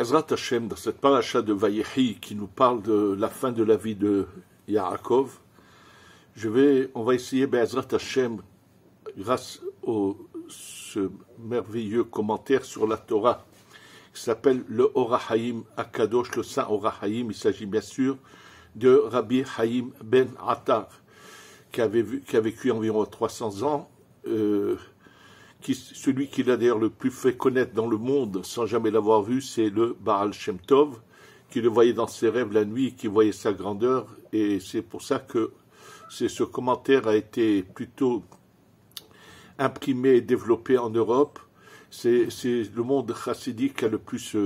Be'ezrat Hashem, dans cette paracha de Vayehi qui nous parle de la fin de la vie de Yaakov, on va essayer Be'ezrat Hashem, grâce au ce merveilleux commentaire sur la Torah, qui s'appelle le Ora Haim Akadosh, le Saint Ora Haim. Il s'agit bien sûr de Rabbi Haim ben Attar, qui a vécu environ 300 ans, celui qu'il a d'ailleurs le plus fait connaître dans le monde sans jamais l'avoir vu, c'est le Baal Shem Tov, qui le voyait dans ses rêves la nuit, qui voyait sa grandeur, et c'est pour ça que ce commentaire a été plutôt imprimé et développé en Europe. C'est le monde chassidique qui a le plus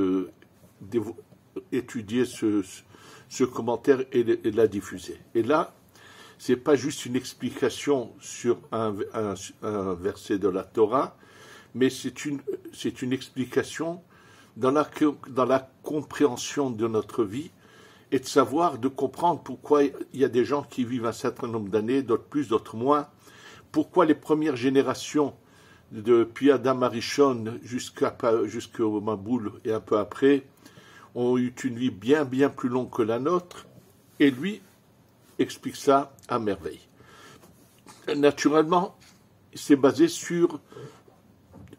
étudié ce commentaire et l'a diffusé. Et là, c'est pas juste une explication sur un verset de la Torah, mais c'est une explication dans la compréhension de notre vie et de comprendre pourquoi il y a des gens qui vivent un certain nombre d'années, d'autres plus, d'autres moins, pourquoi les premières générations, depuis Adam Arishon jusqu'au Maboul et un peu après, ont eu une vie bien, bien plus longue que la nôtre, et lui explique ça à merveille. Naturellement, c'est basé sur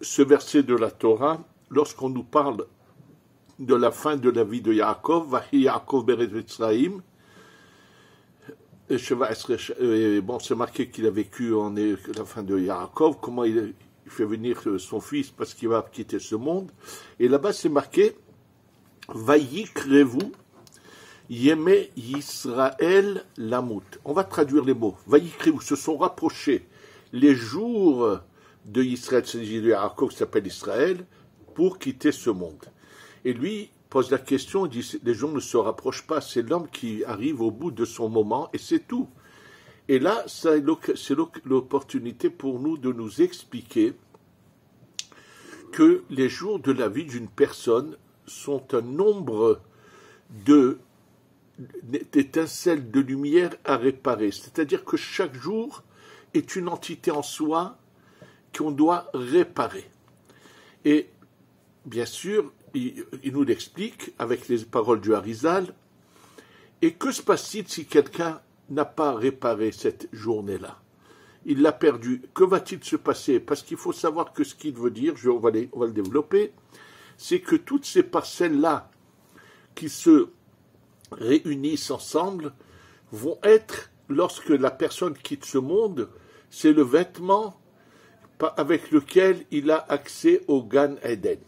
ce verset de la Torah, lorsqu'on nous parle de la fin de la vie de Yaakov, Vahi Yaakov Be'eretz Mitzrayim. Bon, c'est marqué qu'il a vécu la fin de Yaakov, comment il fait venir son fils parce qu'il va quitter ce monde. Et là-bas, c'est marqué Vayikrevu Yemé Yisraël Lamut. On va traduire les mots. Vayikrevu, se sont rapprochés les jours de Israël, c'est de Yaakov qui s'appelle Israël, pour quitter ce monde. Et lui pose la question, il dit, les jours ne se rapprochent pas, c'est l'homme qui arrive au bout de son moment, et c'est tout. Et là, c'est l'opportunité pour nous de nous expliquer que les jours de la vie d'une personne sont un nombre d'étincelles de lumière à réparer. C'est-à-dire que chaque jour est une entité en soi qu'on doit réparer. Et bien sûr, il nous l'explique avec les paroles du Harizal. Et que se passe-t-il si quelqu'un n'a pas réparé cette journée-là? Il l'a perdu. Que va-t-il se passer? Parce qu'il faut savoir que ce qu'il veut dire, on va le développer, c'est que toutes ces parcelles-là qui se réunissent ensemble vont être, lorsque la personne quitte ce monde, c'est le vêtement avec lequel il a accès au Gan Eden.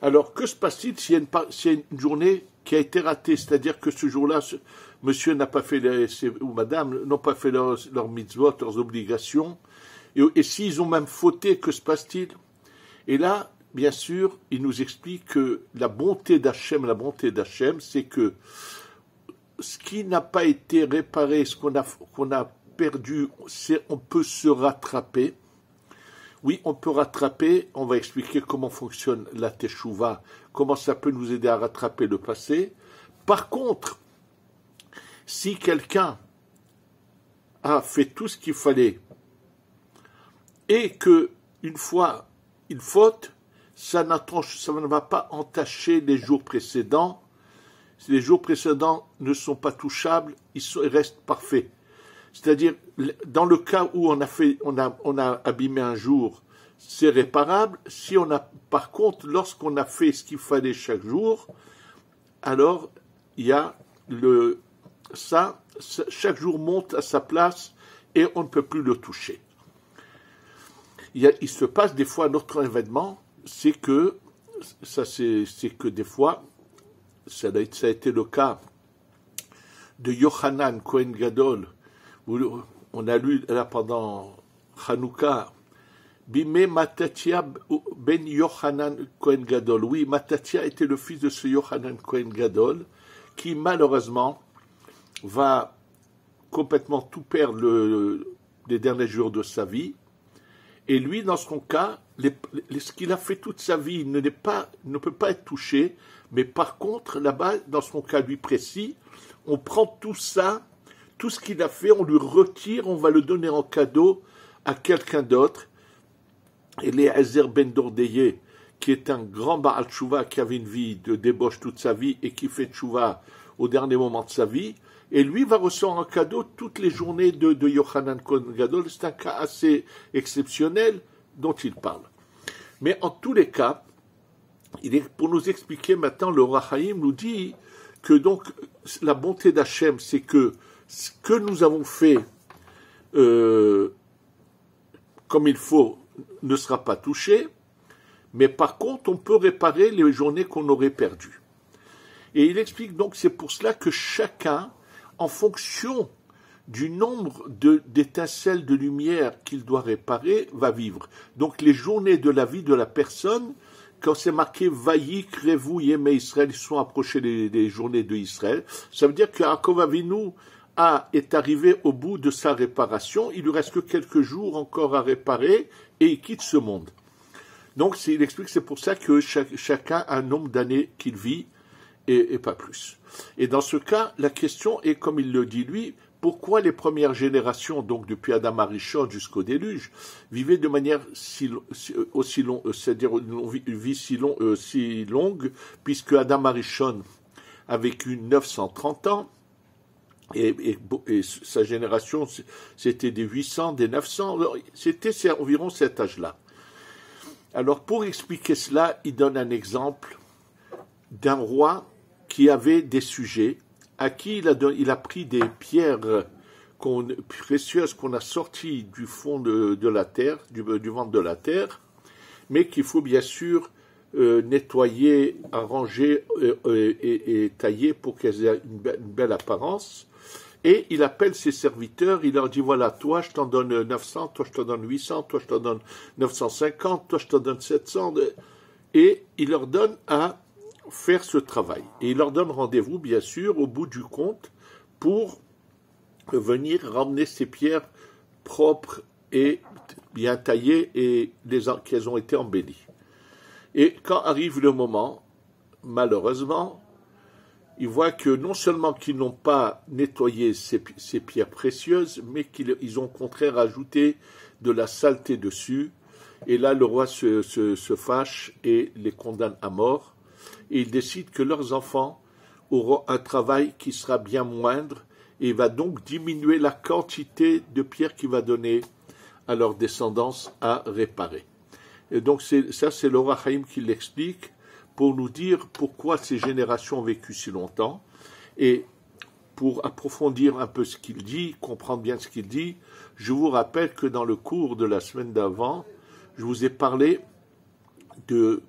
Alors, que se passe-t-il s'il y a une journée qui a été ratée? C'est-à-dire que ce jour-là, monsieur n'a pas fait, ou madame n'ont pas fait leurs mitzvot, leurs obligations, et s'ils ont même fauté, que se passe-t-il? Et là, bien sûr, il nous explique que la bonté d'Hachem, c'est que ce qui n'a pas été réparé, ce qu'on a perdu, on peut se rattraper. Oui, on peut rattraper, on va expliquer comment fonctionne la Teshuvah, comment ça peut nous aider à rattraper le passé. Par contre, si quelqu'un a fait tout ce qu'il fallait et que une fois il faute, ça ne va pas entacher les jours précédents. Si les jours précédents ne sont pas touchables, ils restent parfaits. C'est-à-dire, dans le cas où on a abîmé un jour, c'est réparable. Par contre, lorsqu'on a fait ce qu'il fallait chaque jour, alors il y a chaque jour monte à sa place et on ne peut plus le toucher. Il se passe des fois un autre événement, c'est que des fois, ça a été le cas de Yochanan Kohen Gadol. On a lu là pendant Hanouka, Bimé Matatia ben Yochanan Kohen Gadol. Oui, Matatia était le fils de ce Yochanan Kohen Gadol, qui malheureusement va complètement tout perdre les derniers jours de sa vie. Et lui, dans son cas, ce qu'il a fait toute sa vie ne peut pas être touché, mais par contre, là-bas, dans son cas lui précis, on prend tout ça, tout ce qu'il a fait, on lui retire, on va le donner en cadeau à quelqu'un d'autre. Et Eliezer ben Dordeye, qui est un grand Baal Tshuva, qui avait une vie de débauche toute sa vie et qui fait Tshuva au dernier moment de sa vie, et lui va recevoir en cadeau toutes les journées de Yochanan Kohen Gadol. C'est un cas assez exceptionnel dont il parle. Mais en tous les cas, pour nous expliquer maintenant, le Or HaChaim nous dit que donc la bonté d'Hachem, c'est que ce que nous avons fait comme il faut ne sera pas touché, mais par contre on peut réparer les journées qu'on aurait perdues. Et il explique donc c'est pour cela que chacun, en fonction du nombre d'étincelles de lumière qu'il doit réparer, va vivre. Donc les journées de la vie de la personne, quand c'est marqué Vaïk, Revu, Yemé Israël, ils sont approchés des journées de Israël, ça veut dire que Yaakov Avinu est arrivé au bout de sa réparation, il lui reste que quelques jours encore à réparer et il quitte ce monde. Donc il explique que c'est pour ça que chacun a un nombre d'années qu'il vit et pas plus. Et dans ce cas, la question est, comme il le dit lui, pourquoi les premières générations, donc depuis Adam Arishon jusqu'au déluge, vivaient de manière aussi longue, c'est-à-dire une vie si longue, puisque Adam Arishon a vécu 930 ans, et sa génération, c'était des 800, des 900, c'était environ cet âge-là. Alors pour expliquer cela, il donne un exemple d'un roi qui avait des sujets, à qui il a pris des pierres précieuses qu'on a sorties du fond de la terre, du ventre de la terre, mais qu'il faut bien sûr nettoyer, arranger et tailler pour qu'elles aient une belle apparence. Et il appelle ses serviteurs, il leur dit, voilà, toi je t'en donne 900, toi je t'en donne 800, toi je t'en donne 950, toi je t'en donne 700, et il leur donne à faire ce travail. Et il leur donne rendez-vous, bien sûr, au bout du compte, pour venir ramener ces pierres propres et bien taillées et qu'elles ont été embellies. Et quand arrive le moment, malheureusement, ils voient que non seulement qu'ils n'ont pas nettoyé ces pierres précieuses, mais qu'ils ont au contraire ajouté de la saleté dessus. Et là, le roi se fâche et les condamne à mort. Et il décide que leurs enfants auront un travail qui sera bien moindre et va donc diminuer la quantité de pierres qu'il va donner à leur descendance à réparer. Et donc ça, c'est le Or HaChaim qui l'explique pour nous dire pourquoi ces générations ont vécu si longtemps. Et pour approfondir un peu ce qu'il dit, comprendre bien ce qu'il dit, je vous rappelle que dans le cours de la semaine d'avant, je vous ai parlé de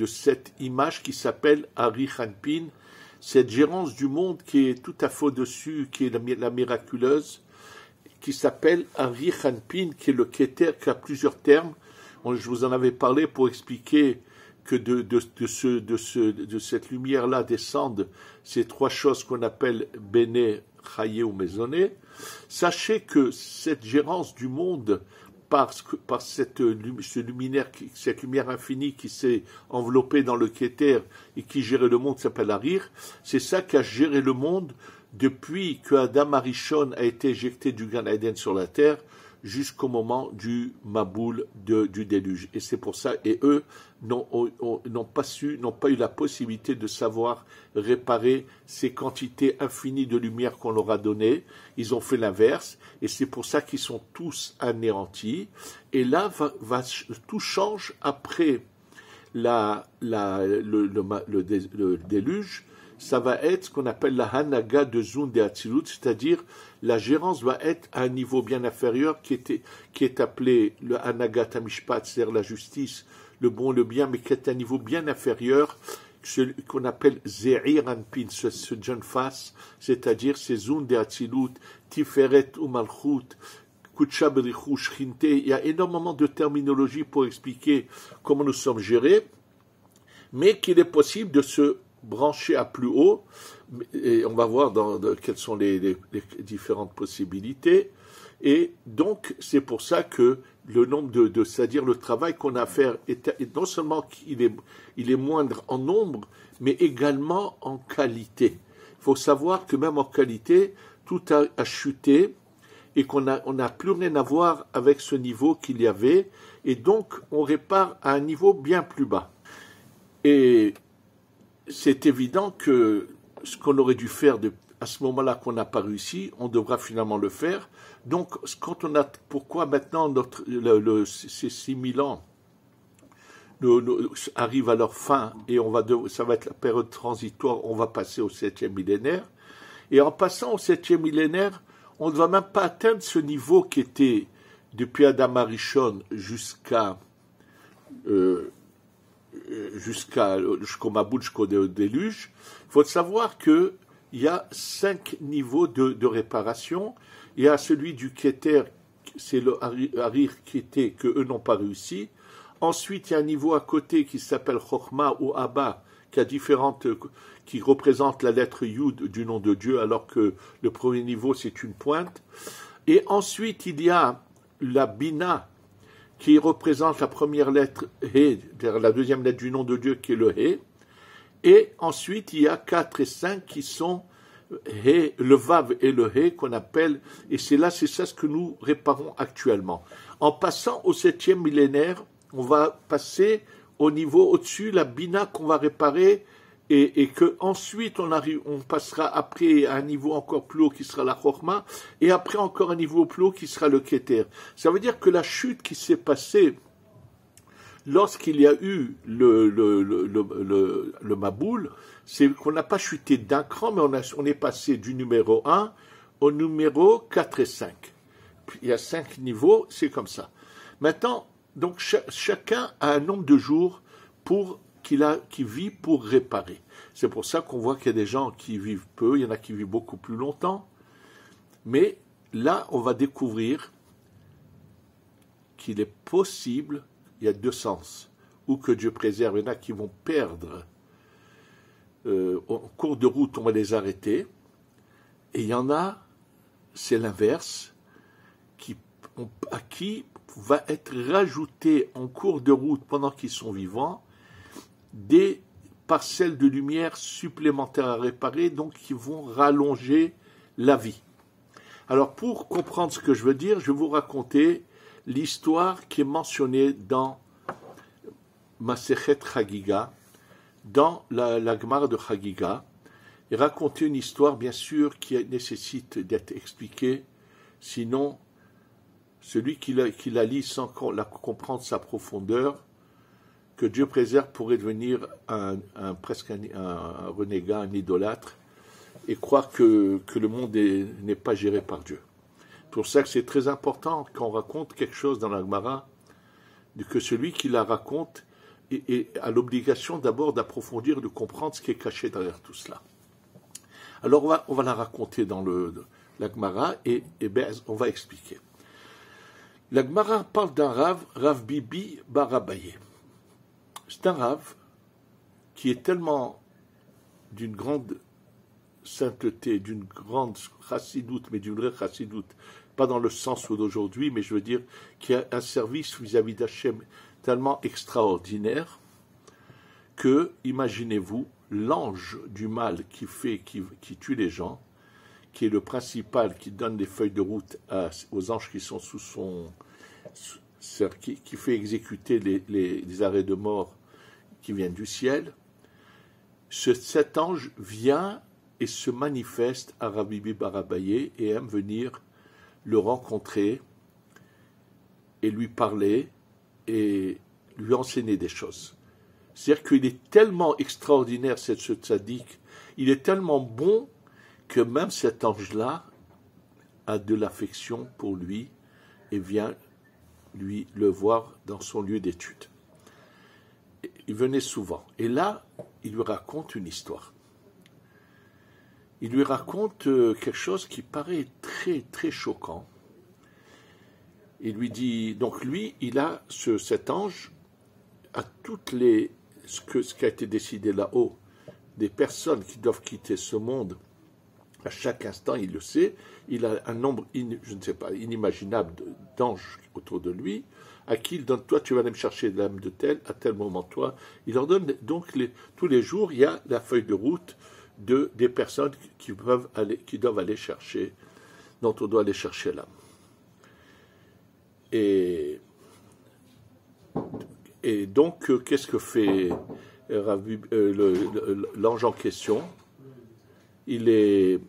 cette image qui s'appelle Ari Hanpin, cette gérance du monde qui est tout à fait au-dessus, qui est la miraculeuse, qui s'appelle Ari Hanpin, qui est le Keter, qui a plusieurs termes. Je vous en avais parlé pour expliquer que de cette lumière-là descendent ces trois choses qu'on appelle Béné, Chayé ou Maisonné. Sachez que cette gérance du monde par cette lumière infinie qui s'est enveloppée dans le Keter et qui gérait le monde, qui s'appelle Arir, c'est ça qui a géré le monde depuis que Adam Arishon a été éjecté du Gan Eden sur la terre jusqu'au moment du Maboul du déluge. Et c'est pour ça, et eux n'ont pas eu la possibilité de savoir réparer ces quantités infinies de lumière qu'on leur a données. Ils ont fait l'inverse, et c'est pour ça qu'ils sont tous anéantis. Et là, tout change après le déluge. Ça va être ce qu'on appelle la Hanaga de Zun de Hatzilut, c'est-à-dire la gérance va être à un niveau bien inférieur qui est appelé le Hanaga Tamishpat, c'est-à-dire la justice, le bon, le bien, mais qui est à un niveau bien inférieur, ce qu'on appelle Ze'ir Anpin, ce jeune face, c'est-à-dire ces Zun de Hatzilut, Tiferet ou Malchut, Kutsha Berichu, Shchinte. Il y a énormément de terminologie pour expliquer comment nous sommes gérés, mais qu'il est possible de se branché à plus haut, et on va voir quelles sont les différentes possibilités. Et donc, c'est pour ça que le nombre c'est-à-dire le travail qu'on a à faire, non seulement qu'il est moindre en nombre, mais également en qualité. Il faut savoir que même en qualité, tout a chuté et qu'on n'a plus rien à voir avec ce niveau qu'il y avait, et donc on répare à un niveau bien plus bas. Et c'est évident que ce qu'on aurait dû faire à ce moment-là qu'on n'a pas réussi, on devra finalement le faire. Donc, pourquoi maintenant ces 6000 ans arrivent à leur fin et ça va être la période transitoire, on va passer au 7e millénaire. Et en passant au 7e millénaire, on ne va même pas atteindre ce niveau qui était depuis Adam Arishon jusqu'au Maboul, jusqu'au déluge. Il faut savoir qu'il y a 5 niveaux de réparation. Il y a celui du Keter, c'est le Harir Keter, que eux n'ont pas réussi. Ensuite, il y a un niveau à côté qui s'appelle Chokhmah ou Abba, qui représente la lettre Yud du nom de Dieu, alors que le premier niveau, c'est une pointe. Et ensuite, il y a la Bina, qui représente la première lettre He, la deuxième lettre du nom de Dieu, qui est le He. Et ensuite, il y a 4 et 5 qui sont He, le Vav et le He, qu'on appelle, et c'est ça ce que nous réparons actuellement. En passant au 7e millénaire, on va passer au niveau au-dessus, la Bina qu'on va réparer, et que ensuite on passera après à un niveau encore plus haut qui sera la Chokhmah, et après encore un niveau plus haut qui sera le Keter. Ça veut dire que la chute qui s'est passée lorsqu'il y a eu le Maboul, c'est qu'on n'a pas chuté d'un cran, mais on est passé du numéro 1 au numéro 4 et 5. Puis il y a 5 niveaux, c'est comme ça. Maintenant, donc chacun a un nombre de jours qui vit pour réparer. C'est pour ça qu'on voit qu'il y a des gens qui vivent peu, il y en a qui vivent beaucoup plus longtemps. Mais là, on va découvrir qu'il est possible, il y a 2 sens, ou que Dieu préserve, il y en a qui vont perdre. En cours de route, on va les arrêter. Et il y en a, c'est l'inverse, à qui va être rajouté en cours de route, pendant qu'ils sont vivants, des parcelles de lumière supplémentaires à réparer, donc qui vont rallonger la vie. Alors, pour comprendre ce que je veux dire, je vais vous raconter l'histoire qui est mentionnée dans Masechet Chagiga, dans la Gemara de Chagiga, et raconter une histoire, bien sûr, qui nécessite d'être expliquée, sinon, celui qui la lit sans comprendre sa profondeur, que Dieu préserve, pourrait devenir presque un renégat, un idolâtre, et croire que le monde n'est pas géré par Dieu. C'est pour ça que c'est très important quand on raconte quelque chose dans la Gemara, que celui qui la raconte a l'obligation d'abord d'approfondir, de comprendre ce qui est caché derrière tout cela. Alors on va la raconter dans la Gemara et on va expliquer. La Gemara parle d'un Rav Bibi bar Abaye. C'est un Rav qui est tellement d'une grande sainteté, d'une grande chassidoute, mais d'une vraie chassidoute, pas dans le sens d'aujourd'hui, mais je veux dire qui a un service vis-à-vis d'Hachem tellement extraordinaire que, imaginez-vous, l'ange du mal qui tue les gens, qui est le principal, qui donne les feuilles de route aux anges qui sont sous son... qui fait exécuter les arrêts de mort qui viennent du ciel, cet ange vient et se manifeste à Rabbi Bibi bar Abaye et aime venir le rencontrer et lui parler et lui enseigner des choses. C'est-à-dire qu'il est tellement extraordinaire, ce tzaddik, il est tellement bon que même cet ange-là a de l'affection pour lui et vient lui le voir dans son lieu d'étude. Il venait souvent. Et là, il lui raconte une histoire. Il lui raconte quelque chose qui paraît très, très choquant. Il lui dit, donc lui, il a cet ange, à ce qui a été décidé là-haut, des personnes qui doivent quitter ce monde, à chaque instant, il le sait, il a un nombre, inimaginable d'anges autour de lui, à qui il donne, toi tu vas aller me chercher l'âme de tel, à tel moment toi. Il leur donne, donc tous les jours, il y a la feuille de route des personnes qui doivent aller chercher, dont on doit aller chercher l'âme. Et donc, qu'est-ce que fait l'ange en question, il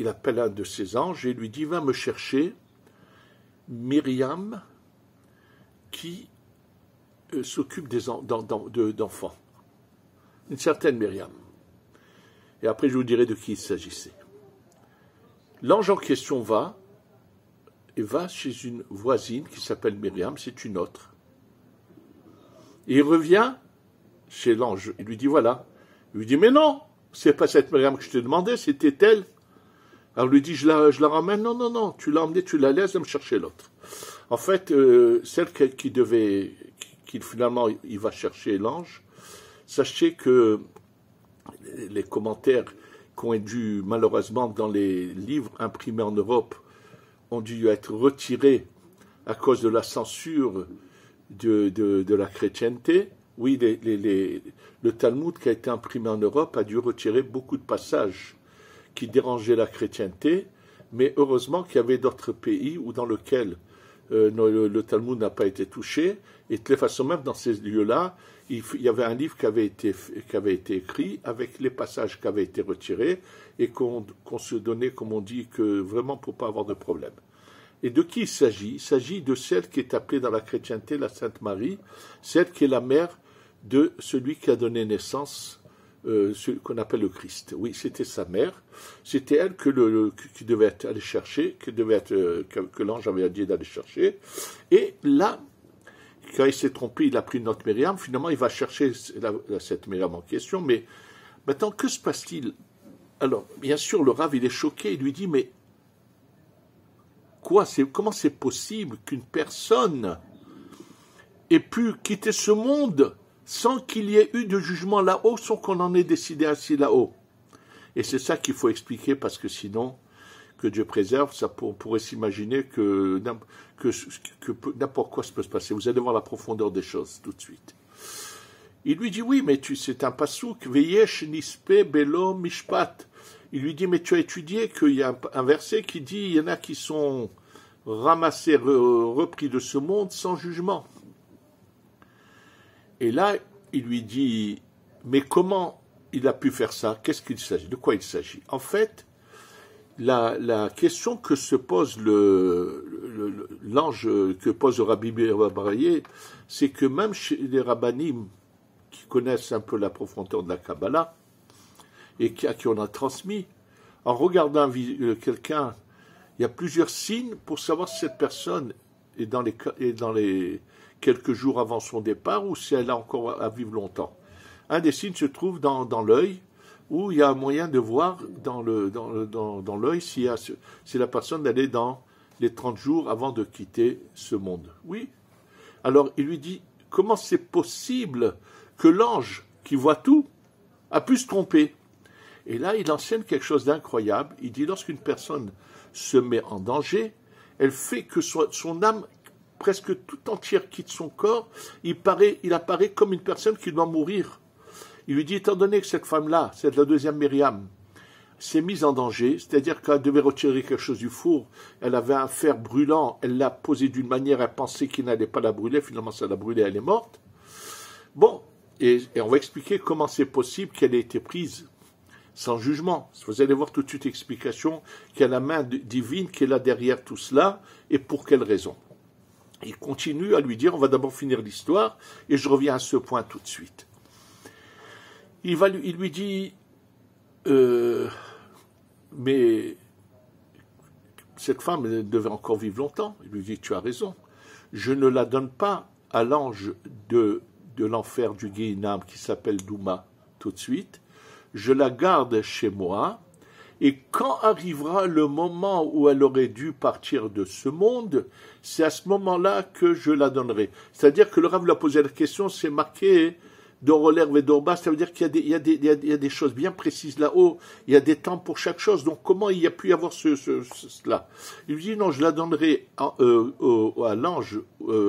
appelle un de ses anges et lui dit, va me chercher Myriam qui s'occupe d'enfants. Une certaine Myriam. Et après, je vous dirai de qui il s'agissait. L'ange en question va chez une voisine qui s'appelle Myriam, c'est une autre. Et il revient chez l'ange. Il lui dit, voilà. Il lui dit, mais non, c'est pas cette Myriam que je t'ai demandé, c'était elle. Alors il lui dit, je la ramène. Non, non, non, tu l'as emmenée, tu la laisses, me chercher l'autre. En fait, celle qui finalement, il va chercher l'ange, sachez que les commentaires qui ont dû, malheureusement, dans les livres imprimés en Europe, ont dû être retirés à cause de la censure de la chrétienté. Oui, le Talmud qui a été imprimé en Europe a dû retirer beaucoup de passages qui dérangeaient la chrétienté, mais heureusement qu'il y avait d'autres pays dans lesquels le Talmud n'a pas été touché, et de toute façon, même dans ces lieux-là, il y avait un livre qui avait été écrit avec les passages qui avaient été retirés et qu'on se donnait, comme on dit, que vraiment pour ne pas avoir de problème. Et de qui il s'agit? Il s'agit de celle qui est appelée dans la chrétienté la Sainte Marie, celle qui est la mère de celui qui a donné naissance, celui qu'on appelle le Christ. Oui, c'était sa mère. C'était elle qui devait aller chercher, que l'ange avait dit d'aller chercher. Et là, quand il s'est trompé, il a pris notre Myriam. Finalement, il va chercher cette Myriam en question. Mais maintenant, que se passe-t-il? Alors, bien sûr, le Rav, il est choqué. Il lui dit, mais comment c'est possible qu'une personne ait pu quitter ce monde sans qu'il y ait eu de jugement là-haut, sans qu'on en ait décidé ainsi là-haut? Et c'est ça qu'il faut expliquer, parce que sinon, que Dieu préserve, on pourrait s'imaginer que n'importe quoi peut se passer. Vous allez voir la profondeur des choses tout de suite. Il lui dit, oui, mais c'est un pasouk, Veyesh nispe belo mishpat. Il lui dit, mais tu as étudié qu'il y a un verset qui dit, il y en a qui sont ramassés, repris de ce monde sans jugement. Et là, il lui dit, mais comment il a pu faire ça? Qu'est-ce qu'il s'agit? De quoi il s'agit? En fait, la question que se pose l'ange, que pose le Rabbi Baraye, c'est que même chez les rabbanim qui connaissent un peu la profondeur de la Kabbalah, et à qui on a transmis, en regardant quelqu'un, il y a plusieurs signes pour savoir si cette personne est dans les quelques jours avant son départ ou si elle a encore à vivre longtemps. Un des signes se trouve dans l'œil, où il y a un moyen de voir dans l'œil si la personne elle est dans les 30 jours avant de quitter ce monde. Oui. Alors il lui dit, comment c'est possible que l'ange qui voit tout a pu se tromper? Et là, il enseigne quelque chose d'incroyable. Il dit, lorsqu'une personne se met en danger, elle fait que son âme presque tout entière quitte son corps, il apparaît comme une personne qui doit mourir. Il lui dit, étant donné que cette femme-là, c'est la deuxième Myriam, s'est mise en danger, c'est-à-dire qu'elle devait retirer quelque chose du four, elle avait un fer brûlant, elle l'a posé d'une manière, elle pensait qu'il n'allait pas la brûler, finalement ça l'a brûlée, elle est morte. Bon, et on va expliquer comment c'est possible qu'elle ait été prise sans jugement. Vous allez voir tout de suite l'explication qu'il y a la main divine qui est là derrière tout cela, et pour quelle raison. Il continue à lui dire, on va d'abord finir l'histoire, et je reviens à ce point tout de suite. Il lui dit, mais cette femme elle devait encore vivre longtemps. Il lui dit, tu as raison. Je ne la donne pas à l'ange de l'enfer du Guéhinam qui s'appelle Douma tout de suite. Je la garde chez moi. Et quand arrivera le moment où elle aurait dû partir de ce monde, c'est à ce moment-là que je la donnerai. C'est-à-dire que le Rav lui a posé la question, c'est marqué d'Orolerve et d'Orba, ça veut dire qu'il y a des choses bien précises là-haut, il y a des temps pour chaque chose, donc comment il y a pu y avoir cela? Il lui dit, non, je la donnerai à l'ange,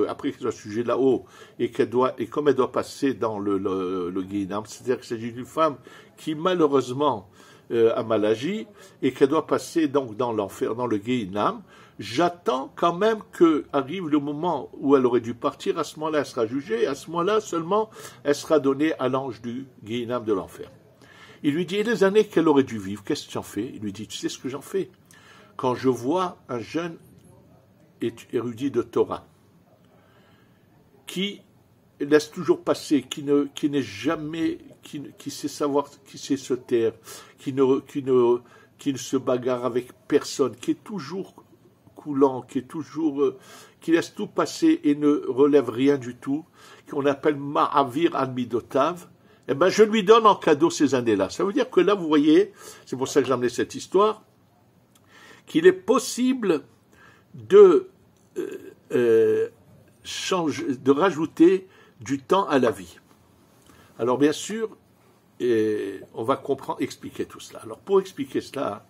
après qu'il soit sujet là-haut, et comme elle doit passer dans le Guéhinam, c'est-à-dire qu'il s'agit d'une femme qui malheureusement a mal agi, et qu'elle doit passer donc dans l'enfer, dans le Guéhinam, j'attends quand même que arrive le moment où elle aurait dû partir, à ce moment-là, elle sera jugée, et à ce moment-là seulement, elle sera donnée à l'ange du Guéhinam de l'enfer. Il lui dit, et les années qu'elle aurait dû vivre, qu'est-ce que tu en fais? Il lui dit, tu sais ce que j'en fais? Quand je vois un jeune érudit de Torah, qui laisse toujours passer, qui n'est jamais, qui sait savoir, qui sait se taire, qui ne se bagarre avec personne, qui est toujours coulant, qui laisse tout passer et ne relève rien du tout, qu'on appelle Ma'avir al-Midotav, eh ben, je lui donne en cadeau ces années-là. Ça veut dire que là, vous voyez, c'est pour ça que j'ai amené cette histoire, qu'il est possible de rajouter du temps à la vie. Alors, bien sûr, on va expliquer tout cela. Alors, pour expliquer cela,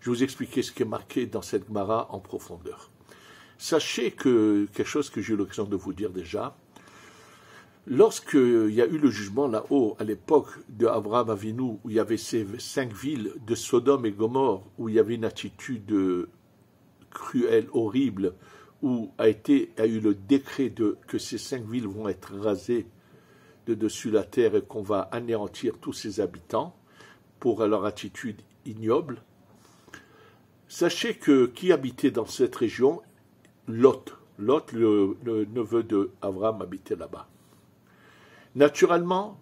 je vais vous expliquer ce qui est marqué dans cette Gemara en profondeur. Sachez que, quelque chose que j'ai eu l'occasion de vous dire déjà, lorsqu'il y a eu le jugement là-haut, à l'époque d'Abraham Avinu, où il y avait ces 5 villes de Sodome et Gomorrhe, où il y avait une attitude cruelle, horrible, où a eu le décret que ces 5 villes vont être rasées de dessus la terre et qu'on va anéantir tous ses habitants pour leur attitude ignoble. Sachez que qui habitait dans cette région? Lot, le neveu d'Abraham, habitait là-bas. Naturellement,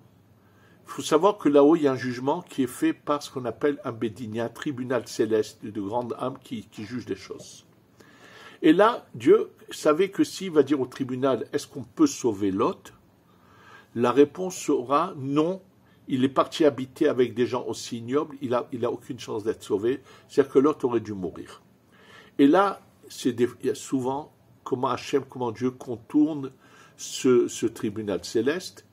il faut savoir que là-haut, il y a un jugement qui est fait par ce qu'on appelle un bédinien, un tribunal céleste de grande âme qui juge des choses. Et là, Dieu savait que s'il va dire au tribunal, est-ce qu'on peut sauver Lot? La réponse sera non. Il est parti habiter avec des gens aussi ignobles, il a aucune chance d'être sauvé, c'est-à-dire que Lot aurait dû mourir. Et là, il y a souvent comment Dieu contourne ce tribunal céleste.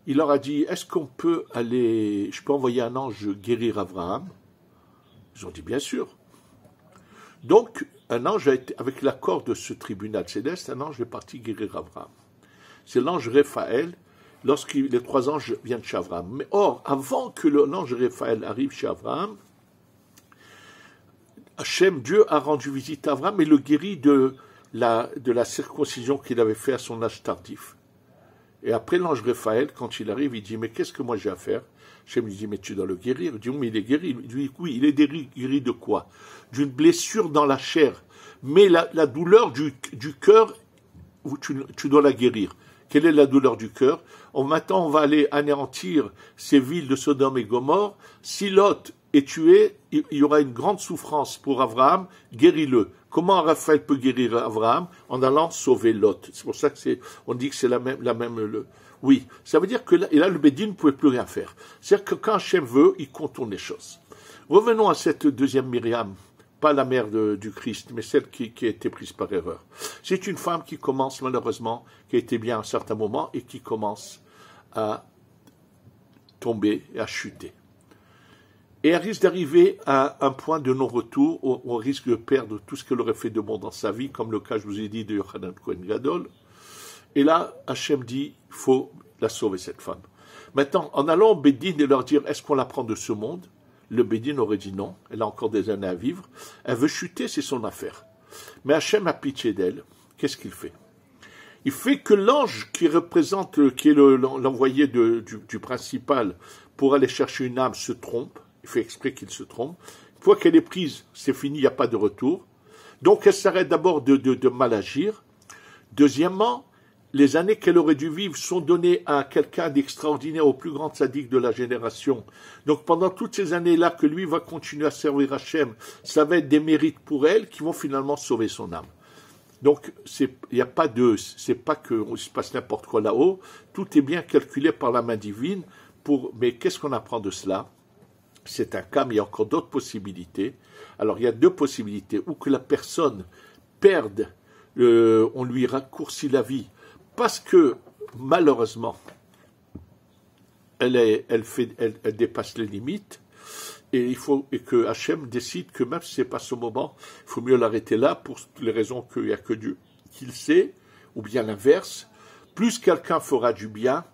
Il leur a dit, est-ce qu'on peut je peux envoyer un ange guérir Abraham? Ils ont dit, bien sûr. Donc, un ange avec l'accord de ce tribunal céleste, un ange est parti guérir Abraham. C'est l'ange Raphaël, lorsque les 3 anges viennent chez Abraham. Mais or, avant que l'ange Raphaël arrive chez Abraham, Dieu a rendu visite à Abraham et le guérit de la circoncision qu'il avait fait à son âge tardif. Et après l'ange Raphaël, quand il arrive, il dit, mais qu'est-ce que moi j'ai à faire? Hachem lui dit, mais tu dois le guérir. Il dit, mais il est guéri. Il dit, oui, il est guéri de quoi? D'une blessure dans la chair. Mais la douleur du cœur, tu dois la guérir. Quelle est la douleur du cœur? Maintenant, on va aller anéantir ces villes de Sodome et Gomorrhe. Si Lot est tué, il y aura une grande souffrance pour Abraham. Guéris-le. Comment Raphaël peut guérir Abraham? En allant sauver Lot. C'est pour ça on dit que c'est la même. Oui, ça veut dire que là, le Bédine ne pouvait plus rien faire. C'est-à-dire que quand Hachem veut, il contourne les choses. Revenons à cette deuxième Myriam, pas la mère du Christ, mais celle qui a été prise par erreur. C'est une femme qui commence, malheureusement, qui a été bien à un certain moment, et qui commence à tomber et à chuter. Et elle risque d'arriver à un point de non-retour, où on risque de perdre tout ce qu'elle aurait fait de bon dans sa vie, comme le cas, je vous ai dit, de Yochanan Cohen Gadol. Et là, Hachem dit, il faut la sauver, cette femme. Maintenant, en allant au Bédine et leur dire, est-ce qu'on la prend de ce monde? Le Bédine aurait dit non, elle a encore des années à vivre. Elle veut chuter, c'est son affaire. Mais Hachem a pitié d'elle. Qu'est-ce qu'il fait? Il fait que l'ange qui est l'envoyé du principal pour aller chercher une âme se trompe. Il fait exprès qu'il se trompe. Une fois qu'elle est prise, c'est fini, il n'y a pas de retour. Donc elle s'arrête d'abord de mal agir. Deuxièmement, les années qu'elle aurait dû vivre sont données à quelqu'un d'extraordinaire, au plus grand sadique de la génération. Donc pendant toutes ces années-là que lui va continuer à servir Hachem, ça va être des mérites pour elle qui vont finalement sauver son âme. Donc c'est pas qu'il se passe n'importe quoi là-haut, tout est bien calculé par la main divine. Mais qu'est-ce qu'on apprend de cela? C'est un cas, mais il y a encore d'autres possibilités. Alors il y a 2 possibilités, ou que la personne perde, on lui raccourcit la vie, parce que, malheureusement, elle dépasse les limites, et que Hachem décide que même si ce n'est pas ce moment, il faut mieux l'arrêter là, pour les raisons qu'il n'y a que Dieu qui le sait, ou bien l'inverse. Plus quelqu'un fera du bien,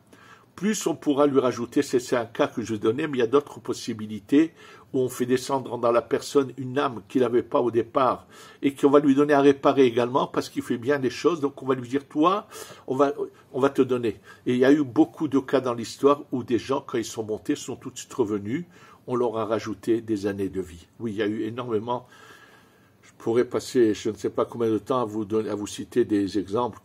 plus on pourra lui rajouter, c'est un cas que je donnais, mais il y a d'autres possibilités où on fait descendre dans la personne une âme qu'il n'avait pas au départ et qu'on va lui donner à réparer également parce qu'il fait bien les choses. Donc on va lui dire, toi, on va te donner. Et il y a eu beaucoup de cas dans l'histoire où des gens, quand ils sont montés, sont tout de suite revenus. On leur a rajouté des années de vie. Oui, il y a eu énormément. Je pourrais passer, je ne sais pas combien de temps à vous citer des exemples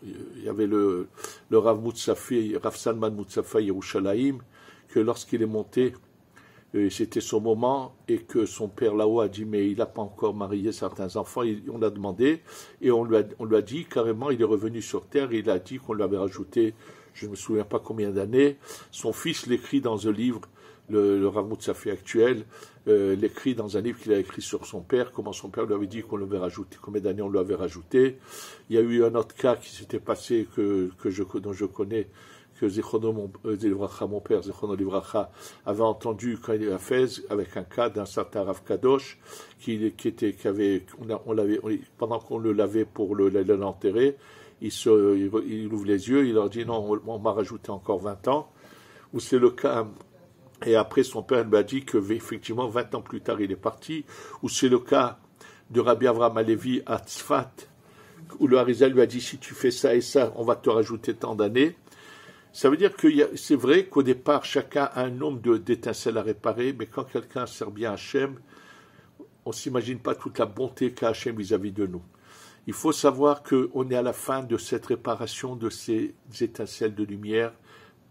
il y avait le Rav Moutsafi, Rav Salman Moutsafi Yerushalayim, que lorsqu'il est monté, c'était son moment, et que son père là-haut a dit, mais il n'a pas encore marié certains enfants, on l'a demandé, et on lui a dit, carrément, il est revenu sur terre, il a dit qu'on lui avait rajouté, je ne me souviens pas combien d'années, son fils l'écrit dans un livre, le Rav Moutsafi actuel, l'écrit dans un livre qu'il a écrit sur son père, comment son père lui avait dit qu'on lui avait rajouté, combien d'années on lui avait rajouté. Il y a eu un autre cas qui s'était passé dont je connais, que Zichrono, mon père, Zichrono Livracha, avait entendu quand il est à Fès, avec un cas d'un certain Rav Kadosh, pendant qu'on le lavait pour l'enterrer, il ouvre les yeux, il leur dit non, on m'a rajouté encore 20 ans, ou c'est le cas. Et après, son père lui a dit que, effectivement, 20 ans plus tard, il est parti. Ou c'est le cas de Rabbi Avraham Alevi à Tzfat, où le Harizal lui a dit, si tu fais ça et ça, on va te rajouter tant d'années. Ça veut dire que c'est vrai qu'au départ, chacun a un nombre d'étincelles à réparer, mais quand quelqu'un sert bien Hachem, on ne s'imagine pas toute la bonté qu'a Hachem vis-à-vis de nous. Il faut savoir qu'on est à la fin de cette réparation de ces étincelles de lumière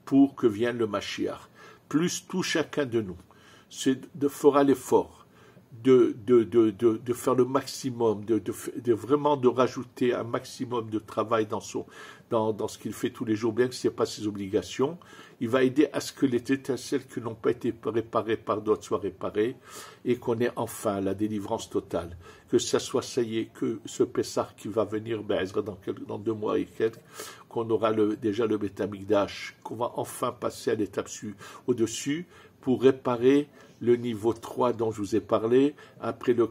pour que vienne le Mashiach. Plus tout chacun de nous fera l'effort de faire le maximum, de vraiment de rajouter un maximum de travail dans ce qu'il fait tous les jours, bien que ce n'est pas ses obligations. Il va aider à ce que les étincelles qui n'ont pas été réparées par d'autres soient réparées et qu'on ait enfin la délivrance totale. Que ça soit, ça y est, que ce Pessah qui va venir dans 2 mois et quelques, qu'on aura déjà le Beth Amikdash, qu'on va enfin passer à l'étape au-dessus pour réparer le niveau 3 dont je vous ai parlé, après le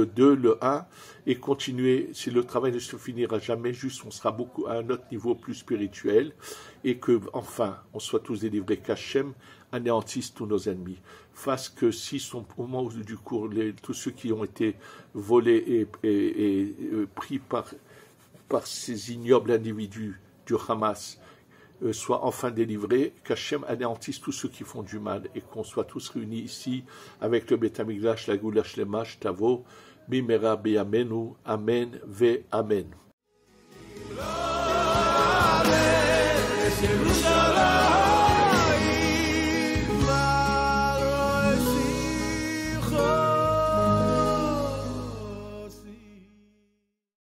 2, le 1, et continuer, si le travail ne se finira jamais, juste on sera beaucoup à un autre niveau plus spirituel, et que enfin on soit tous délivrés, qu'Hachem anéantisse tous nos ennemis. Fasse que si au moment du cours, tous ceux qui ont été volés et pris par ces ignobles individus du Hamas, soient enfin délivrés, qu'Hachem anéantisse tous ceux qui font du mal et qu'on soit tous réunis ici avec le Beth Amikdash, la Goula Shlema, Shtavo, Bimera Beyamenu, Amen, Ve Amen.